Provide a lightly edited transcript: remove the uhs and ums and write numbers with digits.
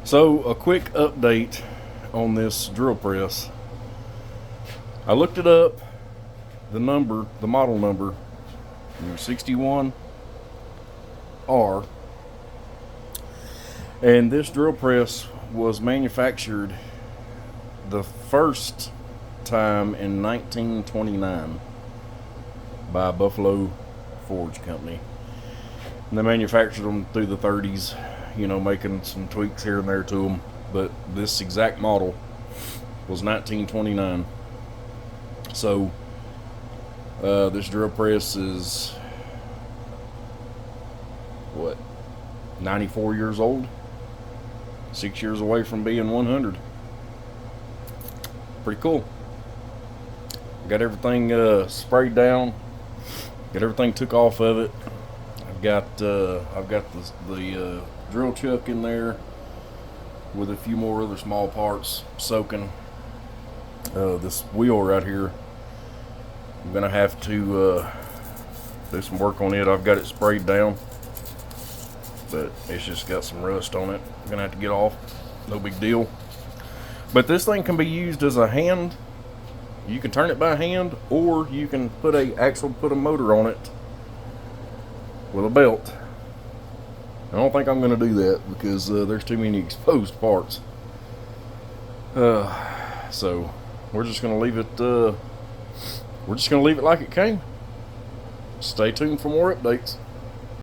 So, a quick update on this drill press. I looked it up, the model number, 61R, and this drill press was manufactured the first time in 1929 by Buffalo Forge Company. And they manufactured them through the 30s, making some tweaks here and there to them. But this exact model was 1929. So this drill press is 94 years old, 6 years away from being 100. Pretty cool. Got everything sprayed down, got everything took off of it. I've got the drill chuck in there with a few more other small parts soaking. This wheel right here, I'm gonna have to do some work on it. I've got it sprayed down, but it's just got some rust on it. I'm gonna have to get off. No big deal. But this thing can be used as a hand. You can turn it by hand, or you can put a motor on it with a belt. I don't think I'm going to do that because there's too many exposed parts. So we're just going to leave it. We're just going to leave it like it came. Stay tuned for more updates.